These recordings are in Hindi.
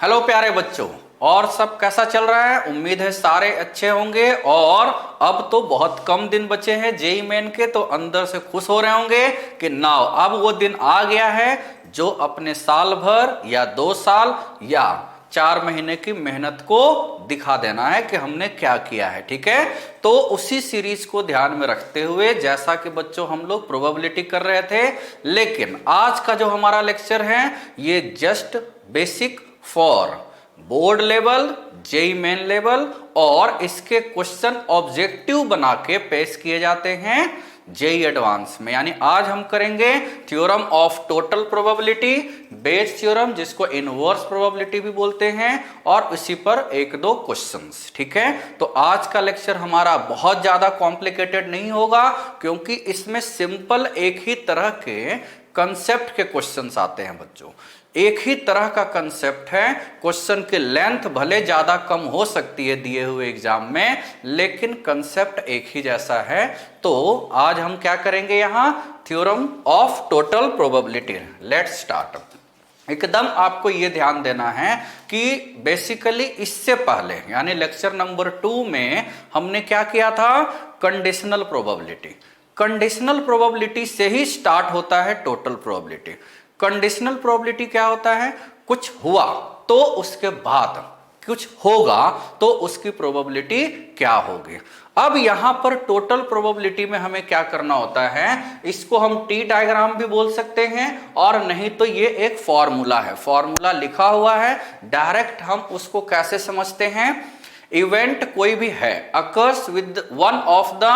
हेलो प्यारे बच्चों, और सब कैसा चल रहा है? उम्मीद है सारे अच्छे होंगे। और अब तो बहुत कम दिन बचे हैं जेई मेन के, तो अंदर से खुश हो रहे होंगे कि नाउ अब वो दिन आ गया है जो अपने साल भर या 2 साल या 4 महीने की मेहनत को दिखा देना है कि हमने क्या किया है। ठीक है, तो उसी सीरीज को ध्यान में रखते हुए जैसा कि बच्चों हम लोग प्रोबेबिलिटी कर रहे थे, लेकिन आज का जो हमारा लेक्चर है ये just basic for board level, JEE main level, और इसके क्वेश्चन ऑब्जेक्टिव बना के पेश किए जाते हैं जेई एडवांस में। यानी आज हम करेंगे theorem of total probability, Bayes theorem जिसको इनवर्स प्रोबेबिलिटी भी बोलते हैं, और इसी पर एक दो क्वेश्चंस। ठीक है, तो आज का लेक्चर हमारा बहुत ज्यादा कॉम्प्लिकेटेड नहीं होगा, क्योंकि इसमें सिंपल एक ही तरह के कंसेप्ट के क्वेश्चंस आते हैं बच्चों। एक ही तरह का कंसेप्ट है, क्वेश्चन की लेंथ भले ज्यादा कम हो सकती है दिए हुए एग्जाम में, लेकिन कंसेप्ट एक ही जैसा है। तो आज हम क्या करेंगे यहां? Theorem of total probability. Let's start. एकदम आपको यह ध्यान देना है कि बेसिकली इससे पहले यानी लेक्चर नंबर 2 में हमने क्या किया था? Conditional probability. कंडीशनल प्रोबेबिलिटी से ही स्टार्ट होता है टोटल प्रोबेबिलिटी। कंडीशनल प्रोबेबिलिटी क्या होता है? कुछ हुआ तो उसके बाद कुछ होगा तो उसकी प्रोबेबिलिटी क्या होगी। अब यहां पर टोटल प्रोबेबिलिटी में हमें क्या करना होता है? इसको हम टी डायग्राम भी बोल सकते हैं, और नहीं तो ये एक फॉर्मूला है, फॉर्मूला लिखा हुआ है। डायरेक्ट हम उसको कैसे समझते हैं? इवेंट कोई भी है occurs with one of the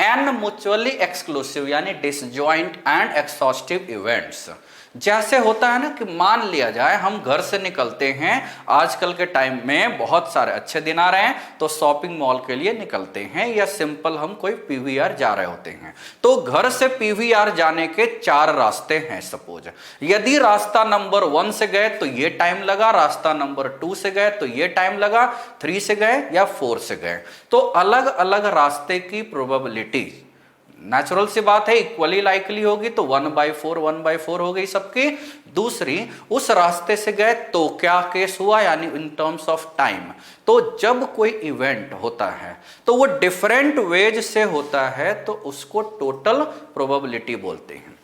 N mutually exclusive यानी डिसजॉइंट एंड एक्सॉस्टिव इवेंट्स। जैसे होता है ना कि मान लिया जाए हम घर से निकलते हैं, आजकल के टाइम में बहुत सारे अच्छे दिन आ रहे हैं तो शॉपिंग मॉल के लिए निकलते हैं, या सिंपल हम कोई पीवीआर जा रहे होते हैं। तो घर से पीवीआर जाने के 4 रास्ते हैं। सपोज यदि रास्ता नंबर 1 से गए तो ये टाइम लगा, रास्ता नंबर 2 से गए तो ये टाइम लगा, 3 से गए या 4 से गए, तो अलग अलग रास्ते की प्रोबेबिलिटी नेचुरल सी बात है इक्वली लाइकली होगी, तो 1/4 हो गई सबकी। दूसरी, उस रास्ते से गए तो क्या केस हुआ यानी इन टर्म्स ऑफ टाइम। तो जब कोई इवेंट होता है तो वो डिफरेंट वेज से होता है तो उसको टोटल प्रोबेबिलिटी बोलते हैं।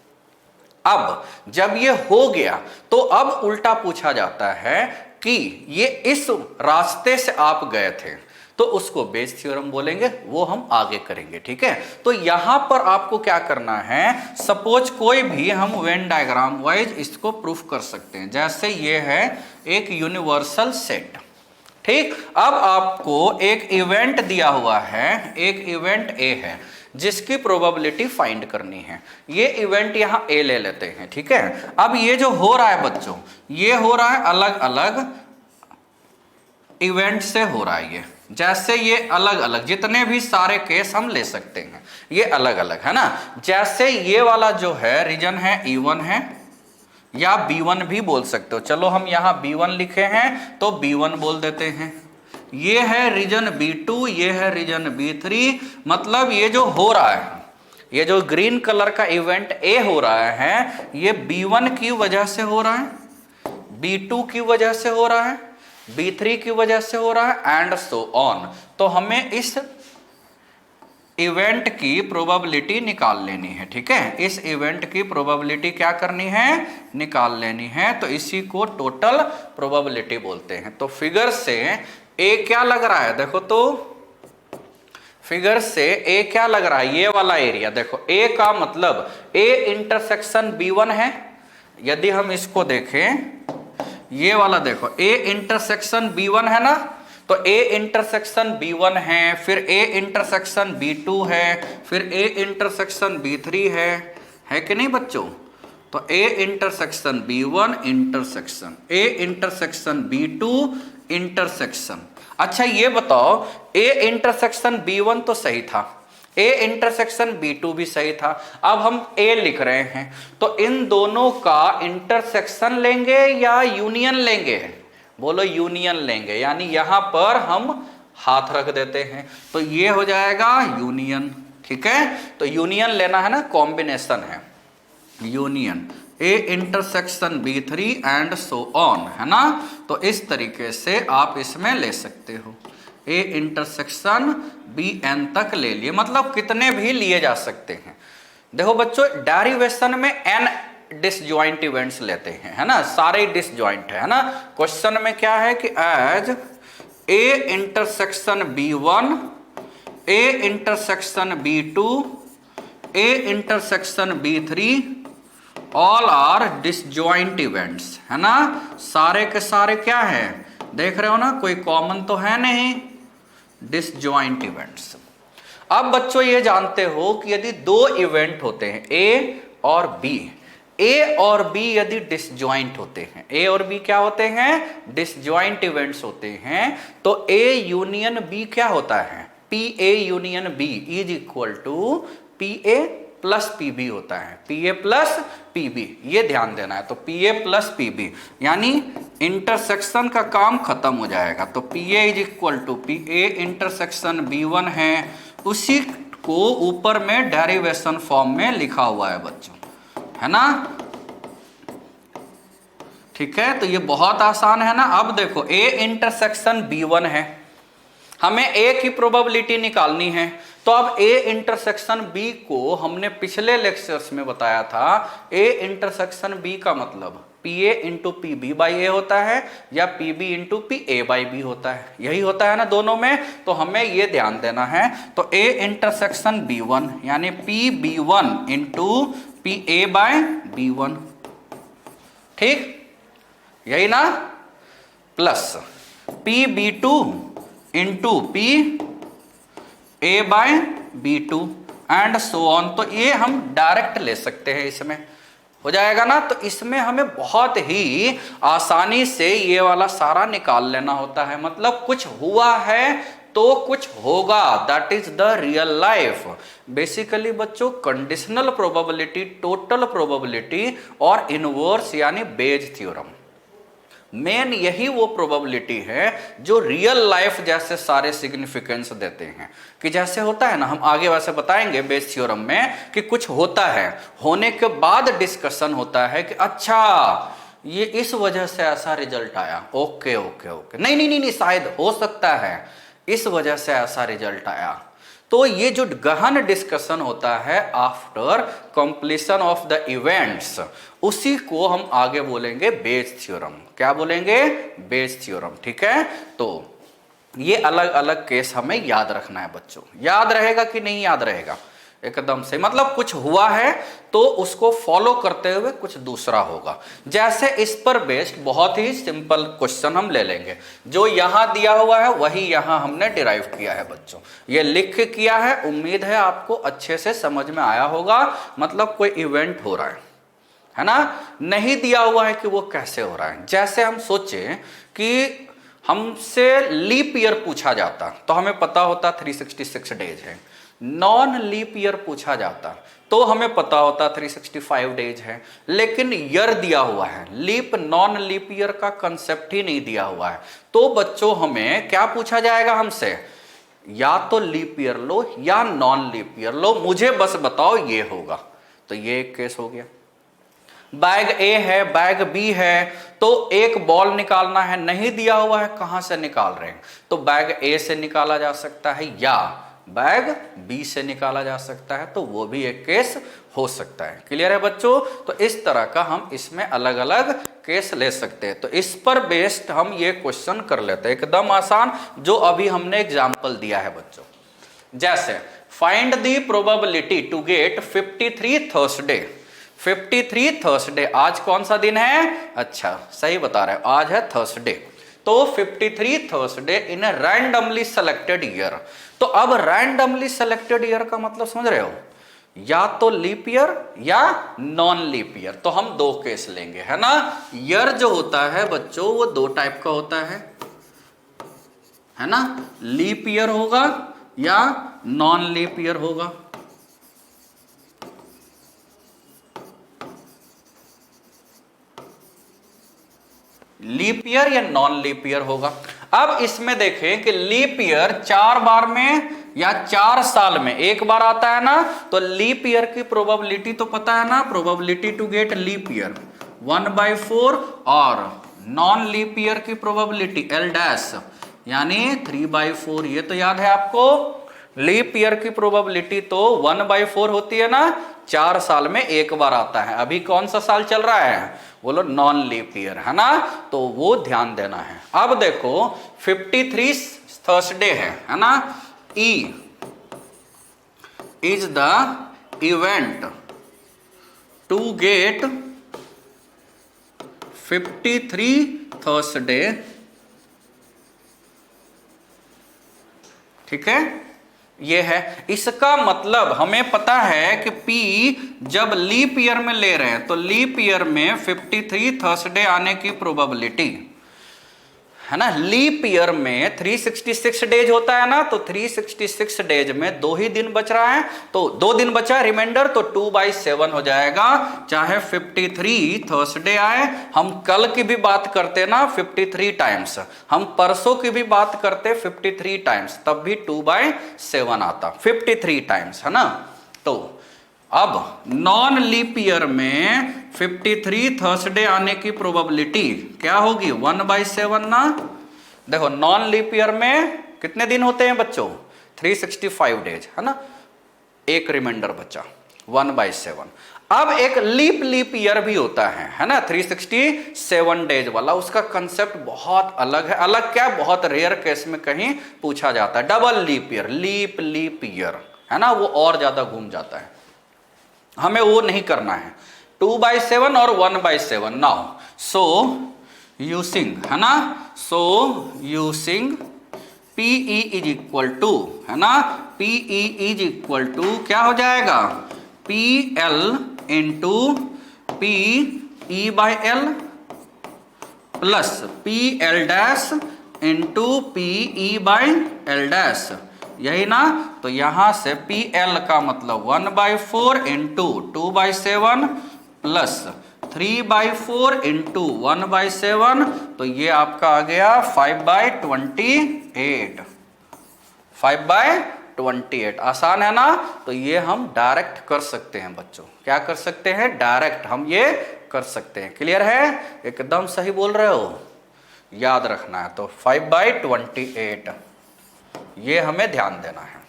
अब जब ये हो गया तो अब उल्टा पूछा जाता है कि ये इस रास्ते से आप गए थे तो उसको बेस थ्योरम बोलेंगे, वो हम आगे करेंगे। ठीक है, तो यहां पर आपको क्या करना है? सपोज कोई भी हम वेन डायग्राम वाइज इसको प्रूफ कर सकते हैं। जैसे ये है एक यूनिवर्सल सेट। ठीक, अब आपको एक इवेंट दिया हुआ है, एक इवेंट ए है जिसकी प्रोबेबिलिटी फाइंड करनी है। ये इवेंट यहां ए ले लेते हैं। ठीक है, अब ये जो हो रहा है बच्चों, ये हो रहा है अलग अलग इवेंट से हो रहा है। ये जैसे ये अलग अलग जितने भी सारे केस हम ले सकते हैं ये अलग अलग है ना। जैसे ये वाला जो है रीजन है E1 है, या B1 भी बोल सकते हो। चलो हम यहाँ B1 लिखे हैं तो B1 बोल देते हैं। ये है रीजन B2, ये है रीजन B3। मतलब ये जो हो रहा है, ये जो ग्रीन कलर का इवेंट ए हो रहा है, ये B1 की वजह से हो रहा है, B2 की वजह से हो रहा है, B3 की वजह से हो रहा है, एंड सो ऑन। तो हमें इस इवेंट की प्रोबेबिलिटी निकाल लेनी है। ठीक है, इस इवेंट की प्रोबेबिलिटी क्या करनी है? निकाल लेनी है। तो इसी को टोटल प्रोबेबिलिटी बोलते हैं। तो फिगर से ए क्या लग रहा है? देखो तो फिगर से ए क्या लग रहा है? ये वाला एरिया देखो, ए का मतलब ए इंटरसेक्शन B1 है। यदि हम इसको देखें, ये वाला देखो ए इंटरसेक्शन B1 है ना, तो ए इंटरसेक्शन B1 है, फिर ए इंटरसेक्शन B2 है, फिर ए इंटरसेक्शन B3 है कि नहीं बच्चों? तो A intersection B1 intersection A intersection B2 intersection. अच्छा ये बताओ, ए इंटरसेक्शन B1 तो सही था, ए इंटरसेक्शन B2 भी सही था। अब हम ए लिख रहे हैं तो इन दोनों का इंटरसेक्शन लेंगे या यूनियन लेंगे? बोलो यूनियन लेंगे। यानी यहां पर हम हाथ रख देते हैं तो ये हो जाएगा यूनियन। ठीक है, तो यूनियन लेना है ना, कॉम्बिनेशन है union. A intersection B3 and so on, है ना। तो इस तरीके से आप इसमें ले सकते हो, A इंटरसेक्शन BN तक ले लिए, मतलब कितने भी लिए जा सकते हैं। देखो बच्चों, डेरिवेशन में n डिसजॉइंट इवेंट्स लेते हैं, है ना, सारे डिसजॉइंट है ना। क्वेश्चन में क्या है कि as A intersection B1, A intersection B2, A intersection B3 all are disjoint events, है ना। सारे के सारे क्या है, देख रहे हो ना, कोई कॉमन तो है नहीं, डिसजॉइंट इवेंट्स। अब बच्चों ये जानते हो कि यदि दो इवेंट होते हैं A और B, A और B यदि डिसजॉइंट होते हैं, A और B क्या होते हैं, डिसजॉइंट इवेंट्स होते हैं, तो A यूनियन B क्या होता है, PA union B is equal to PA plus PB होता है, PA प्लस PB, ये ध्यान देना है। तो PA प्लस PB यानी इंटरसेक्शन का काम खत्म हो जाएगा। तो PA is equal to PA intersection B1 है, उसी को ऊपर में डेरिवेशन फॉर्म में लिखा हुआ है बच्चों, है ना। ठीक है, तो ये बहुत आसान है ना। अब देखो A इंटरसेक्शन B1 है, हमें A की प्रोबेबिलिटी निकालनी है। तो अब A इंटरसेक्शन B को हमने पिछले लेक्चर्स में बताया था, A इंटरसेक्शन B का मतलब PA into PB by A होता है या PB into PA by B होता है, यही होता है ना दोनों में। तो हमें ये ध्यान देना है। तो A इंटरसेक्शन B1 यानी PB1 into PA by B1, ठीक, यही ना, plus PB2 into PA by B2 and so on. तो ये हम डायरेक्ट ले सकते हैं, इसमें हो जाएगा ना। तो इसमें हमें बहुत ही आसानी से ये वाला सारा निकाल लेना होता है, मतलब कुछ हुआ है तो कुछ होगा, that is the real life. Basically बच्चों, कंडीशनल प्रोबेबिलिटी, टोटल प्रोबेबिलिटी और इनवर्स यानी बेज थ्योरम, मेन यही वो प्रोबेबिलिटी है जो रियल लाइफ जैसे सारे सिग्निफिकेंस देते हैं। कि जैसे होता है ना, हम आगे वैसे बताएंगे बेस थ्योरम में, कि कुछ होता है, होने के बाद डिस्कशन होता है कि अच्छा ये इस वजह से ऐसा रिजल्ट आया, ओके ओके ओके, नहीं नहीं नहीं, नहीं शायद हो सकता है इस वजह से ऐसा रिजल्ट आया। तो ये जो गहन डिस्कशन होता है after completion of the events, उसी को हम आगे बोलेंगे बेस थ्योरम। क्या बोलेंगे, बेस थ्योरम, ठीक है। तो ये अलग अलग केस हमें याद रखना है बच्चों, याद रहेगा कि नहीं याद रहेगा, एकदम से, मतलब कुछ हुआ है तो उसको फॉलो करते हुए कुछ दूसरा होगा। जैसे इस पर बेस्ड बहुत ही सिंपल क्वेश्चन हम ले लेंगे, जो यहां दिया हुआ है वही यहां हमने डिराइव किया है बच्चों, ये लिख के किया है। उम्मीद है आपको अच्छे से समझ में आया होगा, मतलब कोई इवेंट हो रहा है ना, नहीं दिया हुआ है कि वो कैसे हो रहा है। जैसे हम सोचे कि हमसे लीप ईयर पूछा जाता तो हमें पता होता 366 डेज है, नॉन लीप ईयर पूछा जाता तो हमें पता होता 365 डेज है, लेकिन ईयर दिया हुआ है, लीप नॉन लीप ईयर का कंसेप्ट ही नहीं दिया हुआ है। तो बच्चों हमें क्या पूछा जाएगा हमसे, या तो लीप ईयर लो या नॉन लीप ईयर लो, मुझे बस बताओ ये होगा। तो ये एक केस हो गया। बैग ए है, बैग बी है, तो एक बॉल निकालना है, नहीं दिया हुआ है, कहां से निकाल रहे हैं, तो बैग ए से निकाला जा सकता है या बैग बी से निकाला जा सकता है, तो वो भी एक केस हो सकता है। क्लियर है बच्चों। तो इस तरह का हम इसमें अलग अलग केस ले सकते हैं। तो इस पर बेस्ड हम ये क्वेश्चन कर लेते हैं, एकदम आसान, जो अभी हमने एग्जाम्पल दिया है बच्चों। जैसे find the probability to get 53 Thursday. 53 Thursday, आज कौन सा दिन है, अच्छा सही बता रहे हो, आज है थर्सडे। तो 53 थर्सडे इन रैंडमली सेलेक्टेड ईयर। तो अब रैंडमली सेलेक्टेड ईयर का मतलब समझ रहे हो, या तो लीप ईयर या नॉन लीप ईयर। तो हम दो केस लेंगे, है ना। ईयर जो होता है बच्चों वो दो टाइप का होता है ना, लीप ईयर होगा या नॉन लीप ईयर होगा। लीप ईयर या नॉन लीप ईयर होगा। अब इसमें देखें कि लीप ईयर 4 बार में या 4 साल में एक बार आता है ना, तो लीप ईयर की प्रोबेबिलिटी तो पता है ना, probability to get leap year 1/4 और नॉन लीप ईयर की प्रोबेबिलिटी L डैश यानी 3/4, ये तो याद है आपको। लीप ईयर की प्रोबेबिलिटी तो 1/4 होती है ना, 4 साल में एक बार आता है। अभी कौन सा साल चल रहा है, बोलो नॉन लीप ईयर, है ना, तो वो ध्यान देना है। अब देखो 53 थर्सडे है ना, E is the event to get 53 Thursday, ठीक है, ये है। इसका मतलब हमें पता है कि P जब लीप ईयर में ले रहे हैं तो लीप ईयर में 53 थर्सडे आने की प्रोबेबिलिटी है ना। लीप ईयर में 366 डेज होता है ना, तो 366 डेज में 2 ही दिन बच रहा है, तो 2 दिन बचा रिमाइंडर, तो 2/7 हो जाएगा। चाहे 53 थर्सडे आए, हम कल की भी बात करते ना 53 टाइम्स, हम परसों की भी बात करते 53 टाइम्स, तब भी 2/7 आता 53 टाइम्स, है ना। तो अब नॉन लीप ईयर में 53 थर्सडे आने की प्रोबेबिलिटी क्या होगी, 1/7 ना। देखो नॉन लीप ईयर में कितने दिन होते हैं बच्चों, 365 डेज, है ना, एक रिमाइंडर बचा 1/7। अब एक लीप ईयर भी होता है ना, 367 डेज वाला, उसका कंसेप्ट बहुत अलग है। अलग क्या, बहुत रेयर केस में कहीं पूछा जाता है। डबल लीप ईयर है ना, वो और ज्यादा घूम जाता है, हमें वो नहीं करना है। 2/7 और 1/7 नाउ, सो यूसिंग, है ना, so using PE is equal to, है ना, PE इज इक्वल टू क्या हो जाएगा, PL into PE/L plus PL dash into PE/L dash, यही ना। तो यहां से PL का मतलब 1/4 इंटू 2/7 प्लस 3/4 इंटू 1/7, तो ये आपका आ गया 5/28, 5/28। आसान है ना, तो ये हम डायरेक्ट कर सकते हैं बच्चों, क्या कर सकते हैं, डायरेक्ट हम ये कर सकते हैं। क्लियर है, एकदम सही बोल रहे हो, याद रखना है। तो 5/28 ये हमें ध्यान देना है।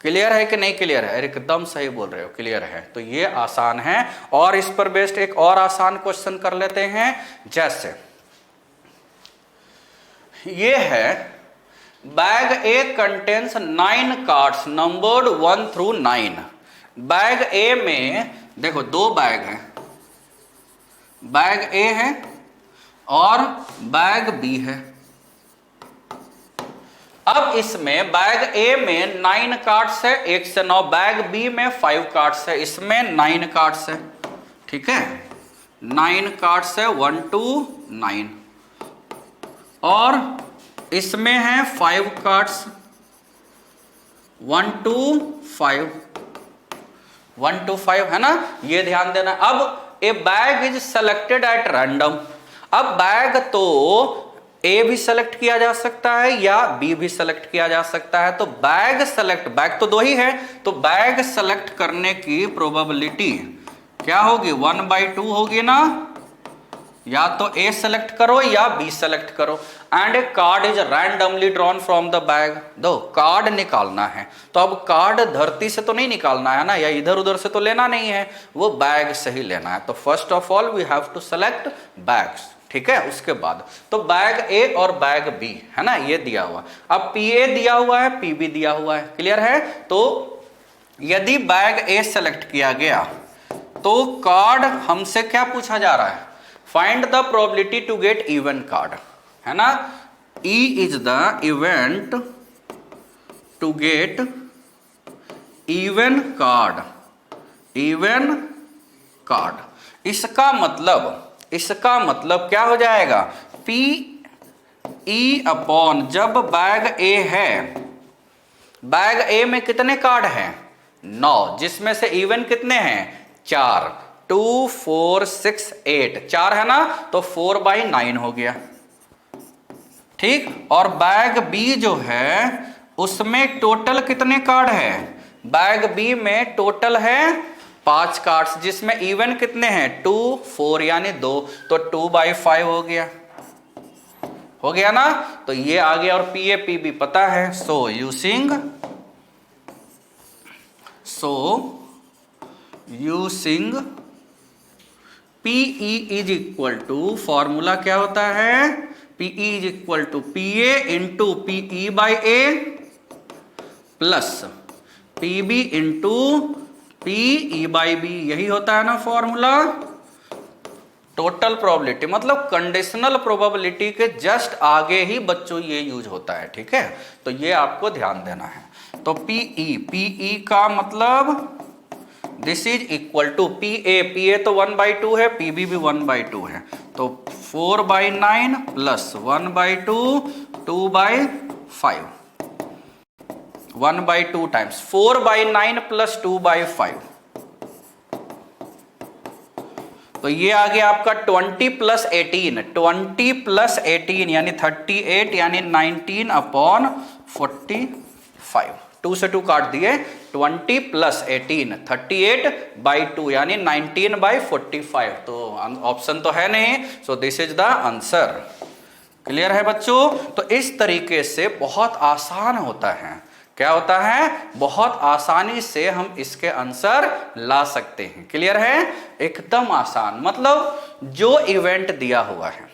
क्लियर है कि नहीं क्लियर है, एकदम सही बोल रहे हो, क्लियर है। तो ये आसान है, और इस पर बेस्ड एक और आसान क्वेश्चन कर लेते हैं। जैसे ये है, bag A contains 9 cards numbered 1 through 9। Bag A में देखो 2 बैग है, बैग ए है और बैग बी है। अब इसमें बैग ए में 9 कार्ड्स है, 1 से 9, बैग बी में 5 कार्ड्स है, इसमें 9 कार्ड्स है, ठीक है, 9 कार्ड्स है 1 to 9, और इसमें है 5 कार्ड्स 1 to 5, 1 to 5, है ना, ये ध्यान देना। अब ए bag is selected at random. अब बैग तो ए भी सेलेक्ट किया जा सकता है या बी भी सेलेक्ट किया जा सकता है। तो बैग सेलेक्ट, बैग तो 2 ही है, तो बैग सेलेक्ट करने की प्रोबेबिलिटी क्या होगी, 1/2 होगी ना। या तो ए सेलेक्ट करो या बी सेलेक्ट करो, and A card is randomly drawn from the bag. दो कार्ड निकालना है, तो अब कार्ड धरती से तो नहीं निकालना है ना, या इधर उधर से तो लेना नहीं है, वो बैग से ही लेना है। तो first of all we have to select bags, ठीक है। उसके बाद तो बैग ए और बैग बी, है ना, ये दिया हुआ। अब PA दिया हुआ है, PB दिया हुआ है, क्लियर है। तो यदि बैग ए सेलेक्ट किया गया तो कार्ड हमसे क्या पूछा जा रहा है, find the probability to get even card, है ना। E is the event to get even card, even card. इसका मतलब क्या हो जाएगा, PE अपॉन, जब बैग ए है, बैग ए में कितने कार्ड हैं, 9, जिसमें से इवन कितने हैं, 4, 2 4 6 8, 4 है ना, तो 4/9 हो गया, ठीक। और बैग बी जो है उसमें टोटल कितने कार्ड है? बैग बी में टोटल है 5 कार्ड्स, जिसमें इवन कितने हैं? 2 4 यानी 2, तो 2/5 हो गया ना। तो ये आ गया, और पी ए पी बी पता है। So using PE is equal to, formula क्या होता है? PE is equal to P A into PE by A plus PB into PE by B, यही होता है ना फॉर्मूला। टोटल प्रोबेबिलिटी मतलब कंडीशनल प्रोबेबिलिटी के जस्ट आगे ही बच्चों ये यूज होता है, ठीक है। तो ये आपको ध्यान देना है। तो पीई का मतलब this is equal to P A तो 1/2 है, पीबी भी 1/2 है, तो 4/9 प्लस 1/2 2/5, 1/2 टाइम्स 4/9 प्लस 2/5, तो ये आ गया आपका 20 प्लस 18, 20 प्लस 18 यानी 38 यानी 19/45। 2 से 2 काट दिए, 20 प्लस 18 38/2 यानी 19/45। तो ऑप्शन तो है नहीं, so this is the answer. Clear है बच्चों? तो इस तरीके से बहुत आसान होता है। क्या होता है? बहुत आसानी से हम इसके आंसर ला सकते हैं। क्लियर है? एकदम आसान, मतलब जो इवेंट दिया हुआ है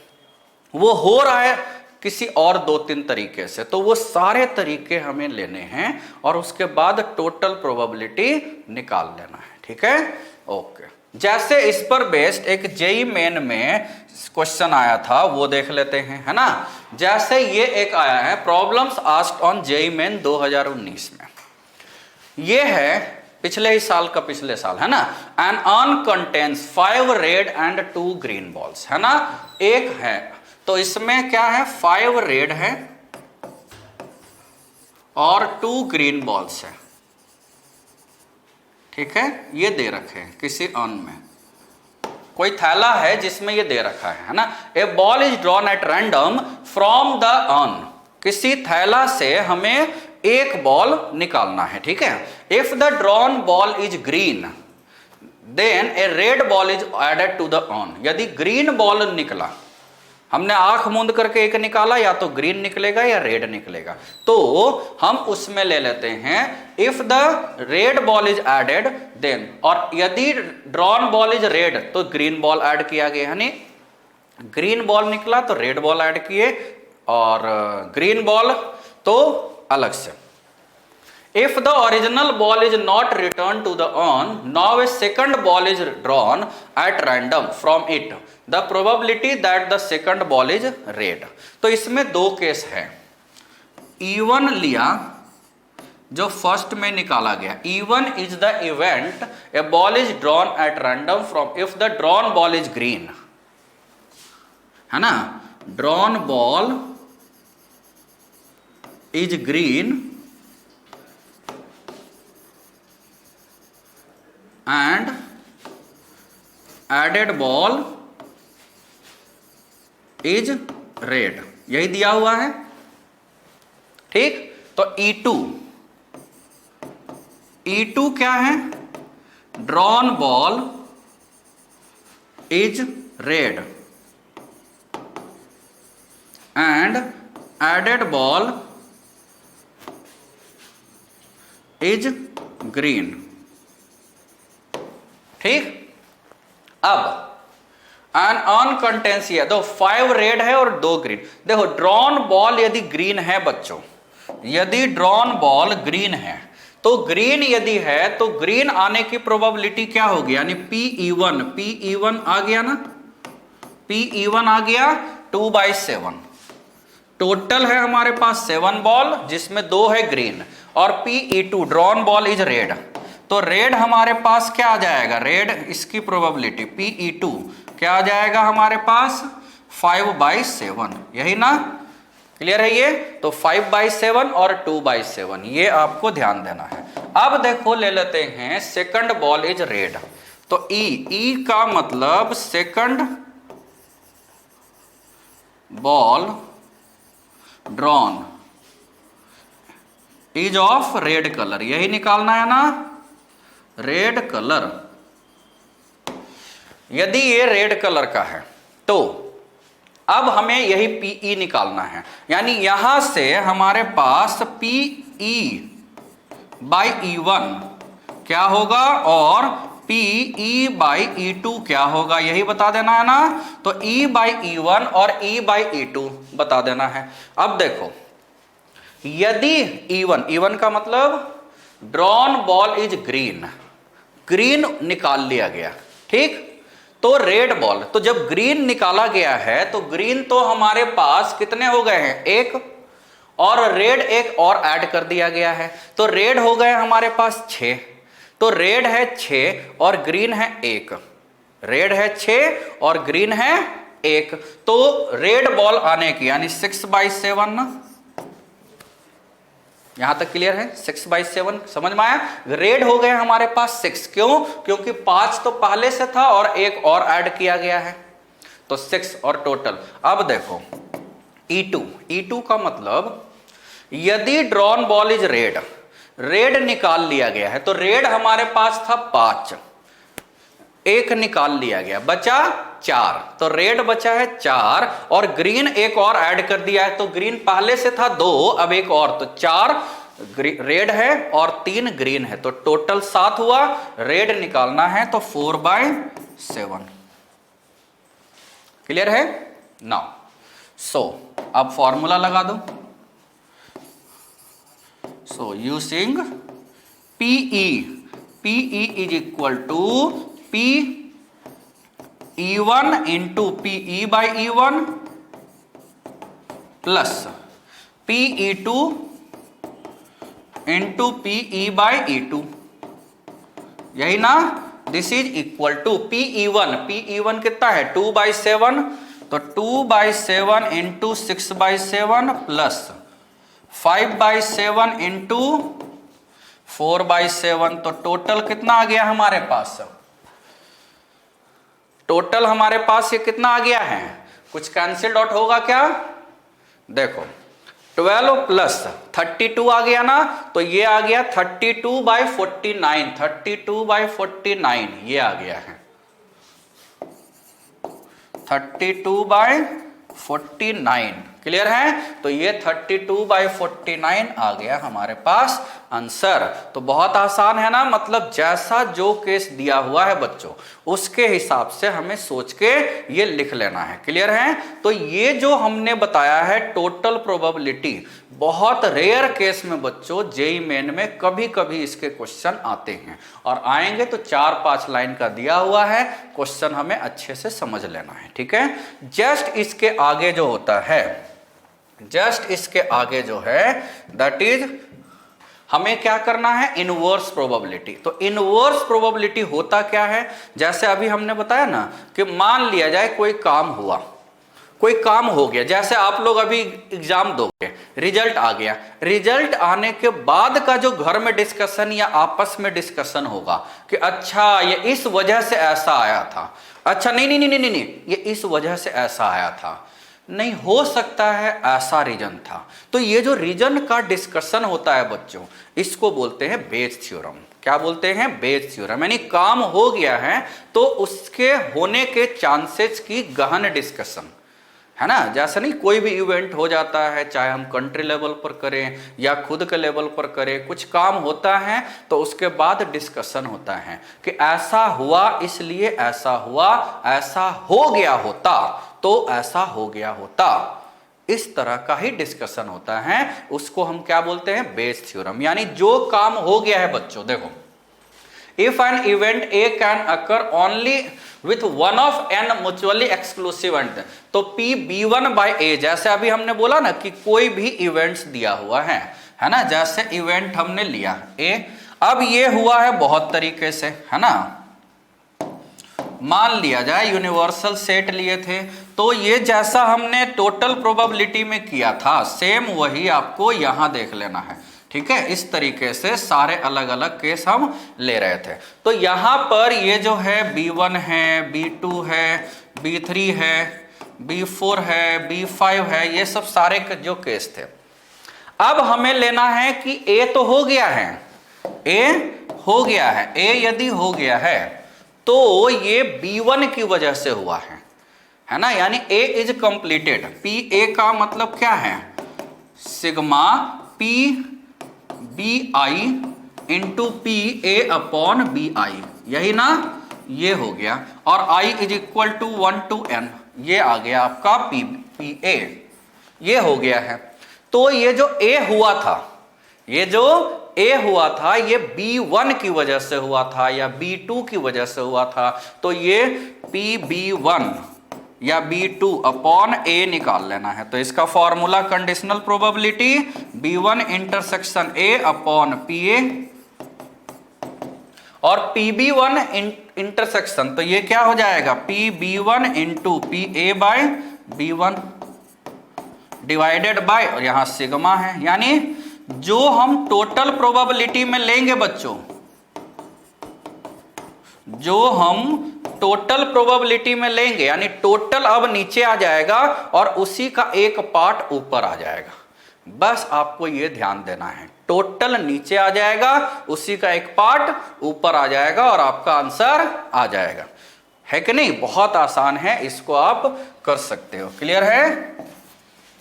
वो हो रहा है किसी और 2-3 तरीके से, तो वो सारे तरीके हमें लेने हैं और उसके बाद टोटल प्रोबेबिलिटी निकाल लेना है। ठीक है, ओके। जैसे इस पर बेस्ड एक जेई मेन में क्वेश्चन आया था, वो देख लेते हैं, है ना। जैसे ये एक आया है, problems asked on JEE main 2019 में, ये है पिछले ही साल का, पिछले साल, है ना। An urn contains 5 red and 2 green balls, है ना। एक है, तो इसमें क्या है, 5 रेड है और 2 ग्रीन बॉल्स है। ठीक है, ये दे रखे हैं किसी अर्न में, कोई थैला है जिसमें ये दे रखा है ना। A ball is drawn at random from the urn, किसी थैला से हमें एक बॉल निकालना है। ठीक है, if the drawn ball is green then a red ball is added to the urn. यदि ग्रीन बॉल निकला, हमने आंख मूंद करके एक निकाला, या तो ग्रीन निकलेगा या रेड निकलेगा, तो हम उसमें ले लेते हैं if the red ball is added then, और यदि ड्रॉन बॉल इज रेड तो ग्रीन बॉल ऐड किया गया, यानी ग्रीन बॉल निकला तो रेड बॉल ऐड किए, और ग्रीन बॉल तो अलग से। If the original ball is not returned to the urn, now a second ball is drawn at random from it. The probability that the second ball is red. तो इसमें दो केस है। E1 लिया जो फर्स्ट में निकाला गया, E1 is the event a ball is drawn at random from if the drawn ball is green, है ना। drawn ball is green and added ball is red, यही दिया हुआ है। ठीक, तो E2 क्या है, drawn ball is red and added ball is green. ठीक, अब एन अर्न कंटेंस ये, दो 5 रेड है और 2 ग्रीन। देखो ड्रॉन बॉल यदि ग्रीन है बच्चों, यदि ड्रॉन बॉल ग्रीन है, तो ग्रीन यदि है तो ग्रीन आने की प्रोबेबिलिटी क्या होगी, यानी Pe1 आ गया ना, Pe1 आ गया 2/7। टोटल है हमारे पास 7 बॉल जिसमें 2 है ग्रीन, और Pe2 drawn ball is red, तो रेड हमारे पास क्या आ जाएगा, रेड इसकी प्रोबेबिलिटी Pe2 क्या आ जाएगा हमारे पास 5/7, यही ना। क्लियर है ये, तो 5/7 और 2/7, ये आपको ध्यान देना है। अब देखो ले लेते हैं सेकंड बॉल इज रेड, तो ई का मतलब second ball drawn is of red colour, यही निकालना है ना, रेड कलर। यदि ये रेड कलर का है तो अब हमें यही पीई निकालना है, यानी यहां से हमारे पास पीई बाई E1 क्या होगा और पीई बाई E2 क्या होगा, यही बता देना है ना। तो E बाई E1 और E बाई E2 बता देना है। अब देखो, यदि E1 का मतलब drawn ball is green, green निकाल लिया गया, ठीक, तो रेड बॉल, तो जब ग्रीन निकाला गया है तो ग्रीन तो हमारे पास कितने हो गए हैं, एक, और रेड एक और ऐड कर दिया गया है, तो रेड हो गए हमारे पास 6, तो रेड है 6 और ग्रीन है 1, रेड है 6 और ग्रीन है 1, तो रेड बॉल आने की यानी 6/7 ना, यहां तक क्लियर है, 6/7 समझ में आया। रेड हो गए हमारे पास 6, क्यों, क्योंकि 5 तो पहले से था और एक और ऐड किया गया है, तो 6 और टोटल। अब देखो E2 का मतलब यदि drawn ball is red, red निकाल लिया गया है, तो रेड हमारे पास था 5, एक निकाल लिया गया, बचा 4, तो रेड बचा है 4 और ग्रीन एक और ऐड कर दिया है, तो ग्रीन पहले से था 2, अब एक और, तो 4 रेड है और 3 ग्रीन है, तो टोटल 7 हुआ। रेड निकालना है तो 4/7, क्लियर है नाउ। सो अब फॉर्मूला लगा दो। So using PE is equal to E1 into PE by E1 plus PE2 into PE by E2, यही ना, this is equal to PE1 कितना है 2/7, तो 2/7 इंटू 6/7 प्लस 5/7 इंटू 4/7, तो टोटल कितना आ गया हमारे पास, टोटल हमारे पास ये कितना आ गया है, कुछ कैंसिल आउट होगा क्या, देखो 12 प्लस 32 आ गया ना, तो ये आ गया 32/49, 32/49 ये आ गया है, 32/49, क्लियर है। तो ये 32/49 आ गया हमारे पास आंसर। तो बहुत आसान है ना, मतलब जैसा जो केस दिया हुआ है बच्चों उसके हिसाब से हमें सोच के ये लिख लेना है, क्लियर है। तो ये जो हमने बताया है टोटल प्रोबेबिलिटी, बहुत रेयर केस में बच्चों जेईई मेन में कभी कभी इसके क्वेश्चन आते हैं, और आएंगे तो 4-5 लाइन का दिया हुआ है, क्वेश्चन हमें अच्छे से समझ लेना है, ठीक है। जस्ट इसके आगे जो होता है, जस्ट इसके आगे जो है दैट इज हमें क्या करना है, इनवर्स प्रोबेबिलिटी। तो इनवर्स प्रोबेबिलिटी होता क्या है, जैसे अभी हमने बताया ना कि मान लिया जाए कोई काम हुआ, कोई काम हो गया, जैसे आप लोग अभी एग्जाम दोगे, रिजल्ट आ गया, रिजल्ट आने के बाद का जो घर में डिस्कशन या आपस में डिस्कशन होगा कि अच्छा ये इस वजह से ऐसा आया था, अच्छा नहीं नहीं नहीं नहीं नहीं ये इस वजह से ऐसा आया था, नहीं हो सकता है ऐसा रीजन था। तो ये जो रीजन का डिस्कशन होता है बच्चों, इसको बोलते हैं बेस थ्योरम। क्या बोलते हैं, बेस थ्योरम। यानी काम हो गया है तो उसके होने के चांसेस की गहन डिस्कशन, है ना। जैसे नहीं कोई भी इवेंट हो जाता है, चाहे हम कंट्री लेवल पर करें या खुद के लेवल पर करें, कुछ काम होता है तो उसके बाद डिस्कशन होता है कि ऐसा हुआ इसलिए ऐसा हुआ, ऐसा हो गया होता तो ऐसा हो गया होता, इस तरह का ही डिस्कशन होता है, उसको हम क्या बोलते हैं, बेस थ्योरम। यानी जो काम हो गया है बच्चों, देखो if an event A can occur only with one of n mutually exclusive event, तो P B1 by A, जैसे अभी हमने बोला ना कि कोई भी इवेंट्स दिया हुआ है ना, जैसे इवेंट हमने लिया A, अब ये हुआ है बहुत तरीके से, है ना। मान लिया जाए यूनिवर्सल सेट लिए थे, तो ये जैसा हमने टोटल प्रोबेबिलिटी में किया था सेम वही आपको यहां देख लेना है, ठीक है। इस तरीके से सारे अलग अलग केस हम ले रहे थे। तो यहां पर ये जो है B1 है, B2 है, B3 है, B4 है, B5 है, ये सब सारे जो केस थे। अब हमें लेना है कि ए तो हो गया है, ए हो गया है, ए यदि हो गया है तो ये B1 की वजह से हुआ है ना, यानी A is completed. P A का मतलब क्या है, sigma P B I into P A upon B I, यही ना, ये हो गया। और I is equal to 1 to n, ये आ गया आपका पी पी ए, ये हो गया है। तो ये जो ए हुआ था, ये जो ए हुआ था, ये B1 की वजह से हुआ था या B2 की वजह से हुआ था, तो ये PB1 या B2 अपॉन ए निकाल लेना है। तो इसका formula conditional probability B1 intersection A upon PA और PB1 इंटरसेक्शन, तो ये क्या हो जाएगा, PB1 into PA by B1 divided by, और यहां सिग्मा है, यानी जो हम टोटल प्रोबेबिलिटी में लेंगे बच्चों, जो हम टोटल प्रोबेबिलिटी में लेंगे, यानी टोटल अब नीचे आ जाएगा और उसी का एक पार्ट ऊपर आ जाएगा। बस आपको ये ध्यान देना है, टोटल नीचे आ जाएगा, उसी का एक पार्ट ऊपर आ जाएगा और आपका आंसर आ जाएगा, है कि नहीं। बहुत आसान है, इसको आप कर सकते हो। क्लियर है,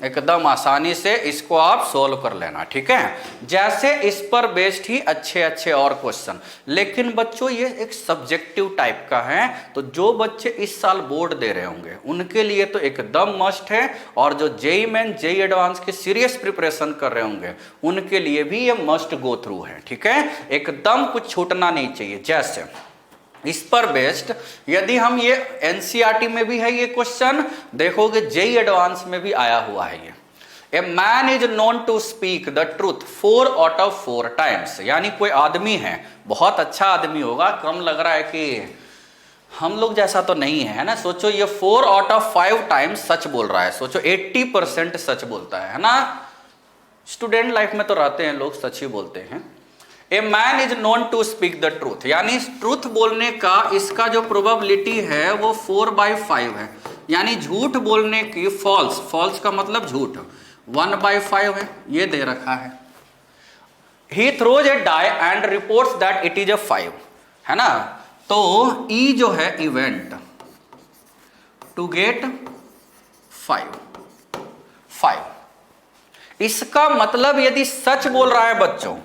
एकदम आसानी से इसको आप सोल्व कर लेना, ठीक है। जैसे इस पर बेस्ड ही अच्छे अच्छे और क्वेश्चन, लेकिन बच्चों ये एक सब्जेक्टिव टाइप का है, तो जो बच्चे इस साल बोर्ड दे रहे होंगे उनके लिए तो एकदम मस्ट है, और जो जेई मेन जेई एडवांस के सीरियस प्रिपरेशन कर रहे होंगे उनके लिए भी ये मस्ट गो थ्रू है, ठीक है। एकदम कुछ छूटना नहीं चाहिए। जैसे इस पर बेस्ड यदि हम ये एनसीईआरटी में भी है ये क्वेश्चन, देखोगे जेई एडवांस में भी आया हुआ है ये, a man is known to speak the truth 4 out of 4 times, यानी कोई आदमी है, बहुत अच्छा आदमी होगा, कम लग रहा है कि हम लोग जैसा तो नहीं है ना। सोचो ये 4 out of 5 times सच बोल रहा है, सोचो 80% सच बोलता है ना। स्टूडेंट लाइफ में तो रहते हैं लोग, सच ही बोलते हैं। A man is known to speak the truth, यानी ट्रूथ बोलने का इसका जो प्रोबेबिलिटी है वो 4/5 है, यानी झूठ बोलने की, फॉल्स, फॉल्स का मतलब झूठ, 1/5 है, ये दे रखा है। He throws a die and reports that it is a 5, है ना। तो ई जो है इवेंट टू गेट 5, इसका मतलब यदि सच बोल रहा है बच्चों,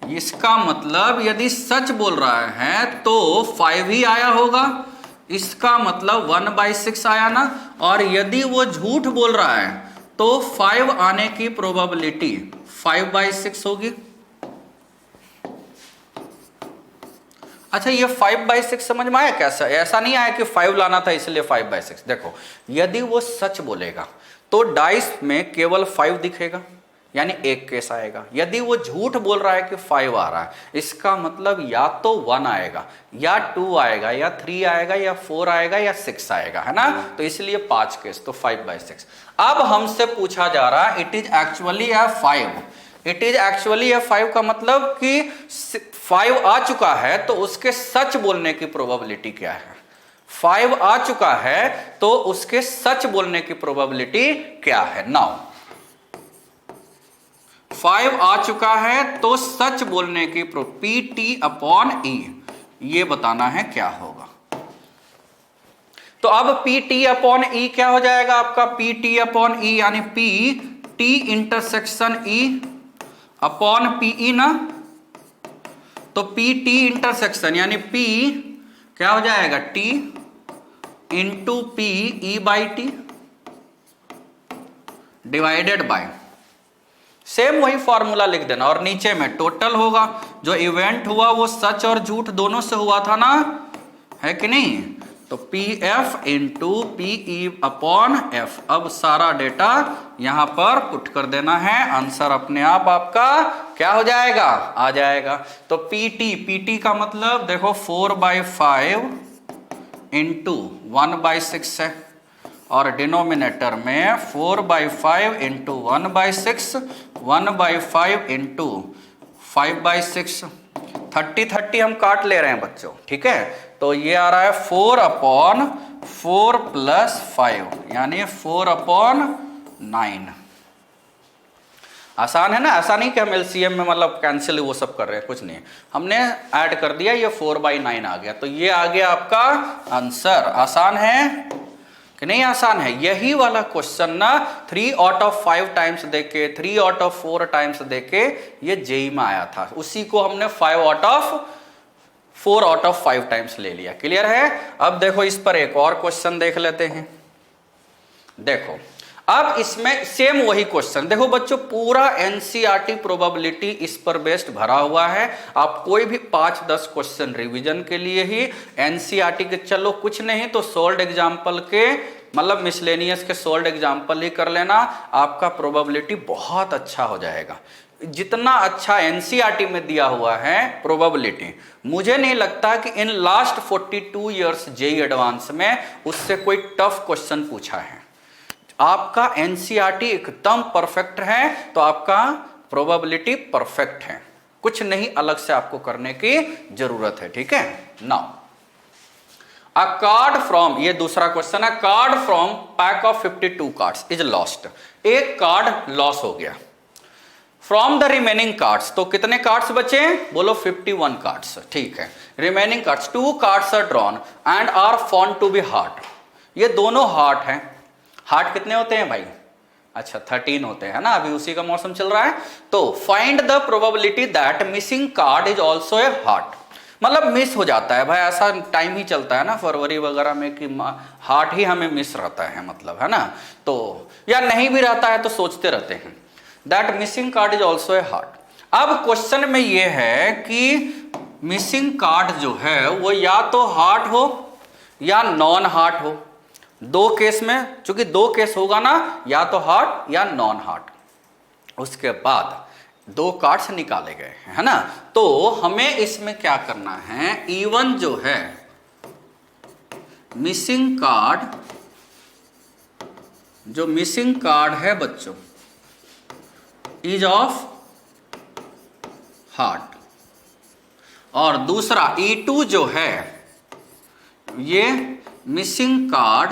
इसका मतलब यदि सच बोल रहा है तो 5 ही आया होगा, इसका मतलब 1/6 आया ना। और यदि वो झूठ बोल रहा है तो 5 आने की प्रोबेबिलिटी 5/6 होगी। अच्छा, ये 5/6 समझ में आया कैसा? ऐसा नहीं आया कि 5 लाना था इसलिए 5/6। देखो, यदि वो सच बोलेगा तो डाइस में केवल 5 दिखेगा, यानी एक केस आएगा। यदि वो झूठ बोल रहा है कि 5 आ रहा है, इसका मतलब या तो 1 आएगा, या 2 आएगा, या 3 आएगा, या 4 आएगा, या 6 आएगा, है ना। तो इसलिए 5 केस, तो 5/6। अब हमसे पूछा जा रहा है it is actually a 5, it is actually a 5 का मतलब कि 5 आ चुका है तो उसके सच बोलने की प्रोबेबिलिटी क्या है। 5 आ चुका है तो उसके सच बोलने की प्रोबेबिलिटी क्या है। नाउ 5 आ चुका है तो सच बोलने की PT/E, ये बताना है क्या होगा। तो अब PT/E क्या हो जाएगा आपका, PT/E यानी PT intersection E upon PE ना। तो PT इंटरसेक्शन यानी P क्या हो जाएगा, T into PE/T divided by, same वही फॉर्मूला लिख देना, और नीचे में टोटल होगा। जो इवेंट हुआ वो सच और झूठ दोनों से हुआ था ना, है कि नहीं। तो PF इंटू PE/F। अब सारा डेटा यहां पर पुट कर देना है, आंसर अपने आप आपका क्या हो जाएगा, आ जाएगा। तो PT का मतलब देखो 4/5 इंटू 1/6 है, और डिनोमिनेटर में 4/5 इंटू 1/6, 1/5 इंटू 5/6, 30 हम काट ले रहे हैं बच्चों, ठीक है। तो ये आ रहा है 4/4 + 5 यानी 4/9। आसान है ना, ऐसा नहीं कि हम एलसीएम में मतलब कैंसिल वो सब कर रहे हैं, कुछ नहीं, हमने ऐड कर दिया, ये 4/9 आ गया, तो ये आ गया आपका आंसर। आसान है कि नहीं आसान है? यही वाला क्वेश्चन ना 3 आउट ऑफ 5 टाइम्स देके, 3 आउट ऑफ 4 टाइम्स देके ये जेई में आया था, उसी को हमने 4 आउट ऑफ 5 टाइम्स ले लिया। क्लियर है? अब देखो इस पर एक और क्वेश्चन देख लेते हैं। देखो अब इसमें सेम वही क्वेश्चन, देखो बच्चों पूरा एनसीईआरटी प्रोबेबिलिटी इस पर बेस्ड भरा हुआ है। आप कोई भी 5-10 क्वेश्चन रिवीजन के लिए ही एनसीईआरटी के, चलो कुछ नहीं तो सोल्ड एग्जाम्पल के, मतलब मिसलेनियस के सोल्ड एग्जाम्पल ही कर लेना, आपका प्रोबेबिलिटी बहुत अच्छा हो जाएगा। जितना अच्छा एनसीईआरटी में दिया हुआ है प्रोबेबिलिटी, मुझे नहीं लगता कि in last 42 years JEE advance में उससे कोई टफ क्वेश्चन पूछा है। आपका एनसीईआरटी एकदम परफेक्ट है, तो आपका प्रोबेबिलिटी परफेक्ट है, कुछ नहीं अलग से आपको करने की जरूरत है। ठीक है, नाउ अ कार्ड फ्रॉम, ये दूसरा क्वेश्चन है, card from pack of 52 cards is lost. एक कार्ड लॉस हो गया फ्रॉम द रिमेनिंग कार्ड्स, तो कितने कार्ड्स बचे? बोलो 51 कार्ड्स। ठीक है, remaining cards 2 cards are drawn and are found to be heart. ये दोनों हार्ट हैं। हार्ट कितने होते हैं भाई? अच्छा 13 होते हैं ना, अभी उसी का मौसम चल रहा है। तो find the probability that missing card is also a heart, मतलब मिस हो जाता है भाई, ऐसा टाइम ही चलता है ना फरवरी वगैरह में कि हार्ट ही हमें मिस रहता है, मतलब है ना, तो या नहीं भी रहता है तो सोचते रहते हैं that missing card is also a heart. अब क्वेश्चन में ये है कि मिसिंग कार्ड जो है वो या तो हार्ट हो या नॉन हार्ट हो। दो केस में, चूंकि 2 केस होगा ना, या तो हार्ट या नॉन हार्ट। उसके बाद 2 कार्ड्स निकाले गए है ना, तो हमें इसमें क्या करना है, इवन जो है मिसिंग कार्ड, जो मिसिंग कार्ड है बच्चों इज ऑफ हार्ट, और दूसरा E2 जो है ये missing card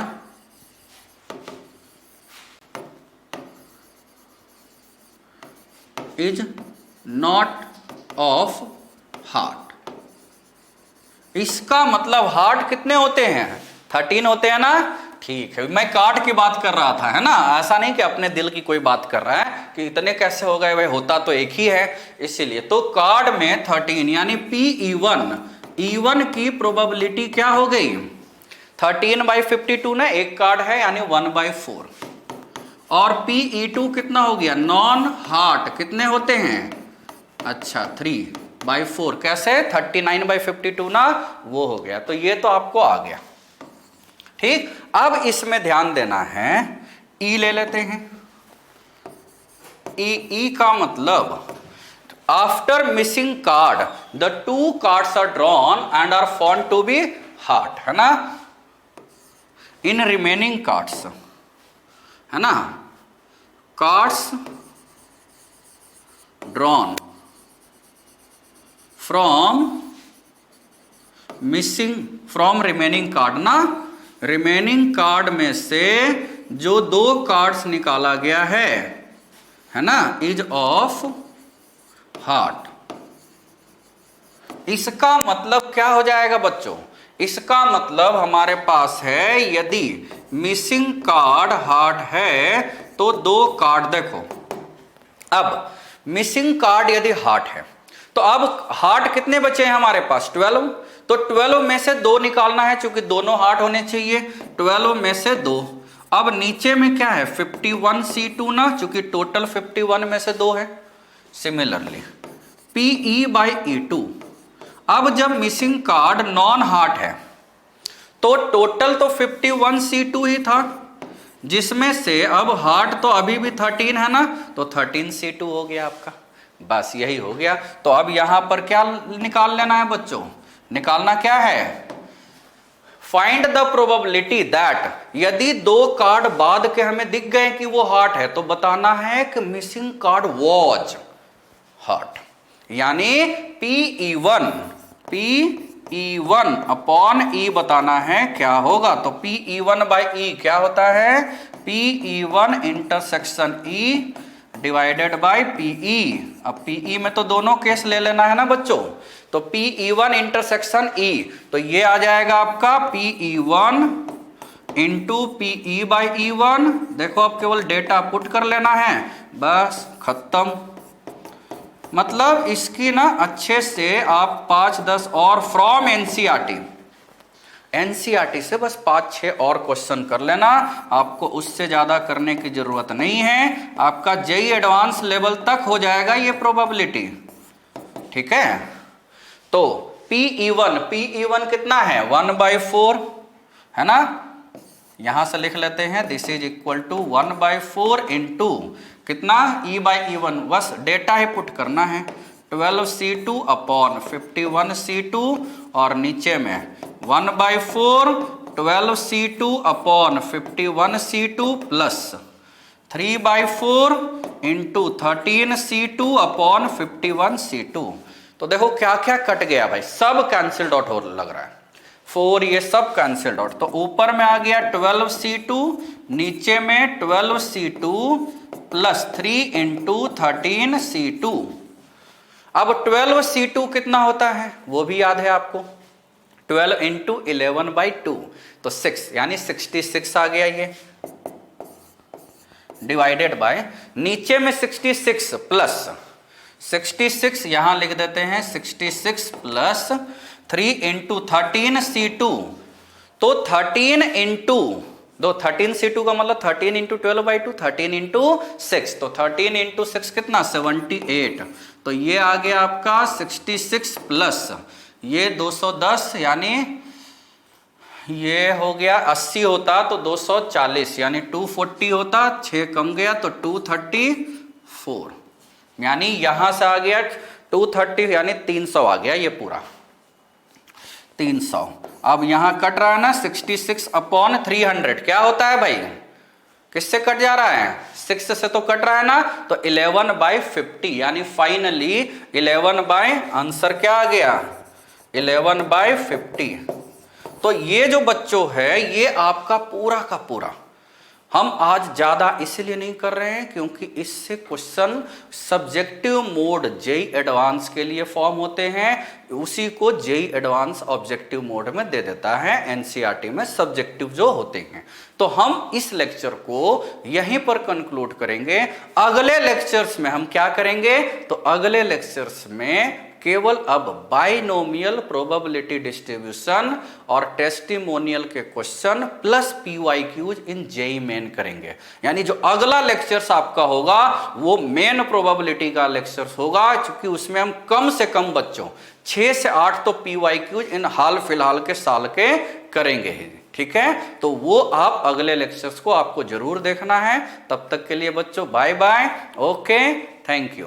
is not of heart. इसका मतलब हार्ट कितने होते हैं? 13 होते हैं ना। ठीक है, मैं कार्ड की बात कर रहा था, है ना, ऐसा नहीं कि अपने दिल की कोई बात कर रहा है कि इतने कैसे हो गए, भाई होता तो एक ही है, इसीलिए। तो कार्ड में 13 यानी P-E1 की प्रोबेबिलिटी क्या हो गई? 13/52 ना, एक कार्ड है यानी 1/4, और Pe2 कितना हो गया? नॉन हार्ट कितने होते हैं? अच्छा 3/4, कैसे? 39/52 ना, वो हो गया, तो ये तो आपको आ गया। ठीक, अब इसमें ध्यान देना है, ई ले लेते हैं। ई का मतलब after missing card the 2 cards are drawn and are found to be heart, है ना, इन रिमेनिंग कार्ड्स, है ना, cards drawn from missing, from remaining card ना, रिमेनिंग कार्ड में से जो 2 कार्ड्स निकाला गया है ना, इज ऑफ हार्ट। इसका मतलब क्या हो जाएगा बच्चों? इसका मतलब हमारे पास है, यदि मिसिंग कार्ड हार्ट है तो 2 कार्ड, देखो अब मिसिंग कार्ड यदि हार्ट है तो अब हार्ट कितने बचे हैं हमारे पास? 12, तो 12 में से 2 निकालना है, चूंकि दोनों हार्ट होने चाहिए, 12 में से 2। अब नीचे में क्या है? 51C2 ना, चूंकि टोटल 51 में से 2 है। सिमिलरली Pe/E2, अब जब मिसिंग कार्ड नॉन हार्ट है तो टोटल तो 51C2 ही था, जिसमें से अब हार्ट तो अभी भी 13 है ना, तो 13C2 हो गया आपका, बस यही हो गया। तो अब यहां पर क्या निकाल लेना है बच्चों? निकालना क्या है? फाइंड द प्रोबेबिलिटी दैट, यदि 2 कार्ड बाद के हमें दिख गए कि वो हार्ट है, तो बताना है कि मिसिंग कार्ड वॉज हार्ट, यानी Pe1 अपॉन E बताना है क्या होगा। तो Pe1/E क्या होता है? Pe1 intersection E divided by PE. अब पीई में तो दोनों केस ले लेना है ना बच्चों, तो PE1 इंटरसेक्शन E, तो ये आ जाएगा आपका PE1 into PE by E1। देखो अब केवल डेटा पुट कर लेना है, बस खत्म। मतलब इसकी ना अच्छे से आप 5-10 और फ्रॉम एनसीईआरटी से बस 5-6 और क्वेश्चन कर लेना, आपको उससे ज्यादा करने की जरूरत नहीं है। आपका जेई एडवांस लेवल तक हो जाएगा ये प्रोबेबिलिटी, ठीक है। तो PE1 कितना है 1/4 है ना, यहां से लिख लेते हैं this is equal to 1/4 into कितना E/E1, बस डेटा ही पुट करना है 12C2 अपॉन 51C2 और नीचे में 1/4 12C2 upon 51C2 plus 3/4 into 13C2 upon 51C2। तो देखो क्या क्या कट गया भाई, सब कैंसिल्ड आउट हो लग रहा है, 4 ये सब कैंसिल्ड आउट। तो ऊपर में आ गया 12C2, नीचे में 12C2 प्लस 3 इंटू 13C2। अब 12C2 कितना होता है वो भी याद है आपको, 12 इंटू 11/2 तो 6 यानी 66 आ गया ये, डिवाइडेड बाय नीचे में 66 प्लस 66 यहां लिख देते हैं 66 प्लस 3 इंटू 13C2, तो 13 इंटू 13C2 का मतलब 13 इंटू 12/2 13 इंटू 6, तो 13 इंटू 6 कितना 78, तो ये आ गया आपका 66 प्लस ये 210 यानी ये हो गया 80 होता तो 240 यानी 240 होता, 6 कम गया तो 234, यानी यहां से आ गया 230 यानी 300 आ गया ये पूरा 300। अब यहां कट रहा है ना 66 अपॉन 300 क्या होता है भाई, किससे कट जा रहा है 6 से तो कट रहा है ना, तो 11/50 यानी फाइनली 11 आंसर क्या आ गया 11/50। तो ये जो बच्चों है ये आपका पूरा का पूरा हम आज ज्यादा इसलिए नहीं कर रहे हैं क्योंकि इससे question subjective mode JEE advanced के लिए फॉर्म होते हैं, उसी को जेई एडवांस ऑब्जेक्टिव मोड में दे देता है एनसीईआरटी में सब्जेक्टिव जो होते हैं। तो हम इस लेक्चर को यहीं पर कंक्लूड करेंगे। अगले लेक्चर्स में हम क्या करेंगे, तो अगले लेक्चर्स में केवल अब बाइनोमियल प्रोबेबिलिटी डिस्ट्रीब्यूशन और टेस्टिमोनियल के question plus PYQs in JEE main करेंगे। यानी जो अगला लेक्चर्स आपका होगा वो मेन प्रोबेबिलिटी का लेक्चर्स होगा, क्योंकि उसमें हम कम से कम बच्चों 6 से 8 तो पीवाईक्यूज इन हाल फिलहाल के साल के करेंगे ही, ठीक है। तो वो आप अगले लेक्चर्स को आपको जरूर देखना है। तब तक के लिए बच्चों bye bye, okay, thank you.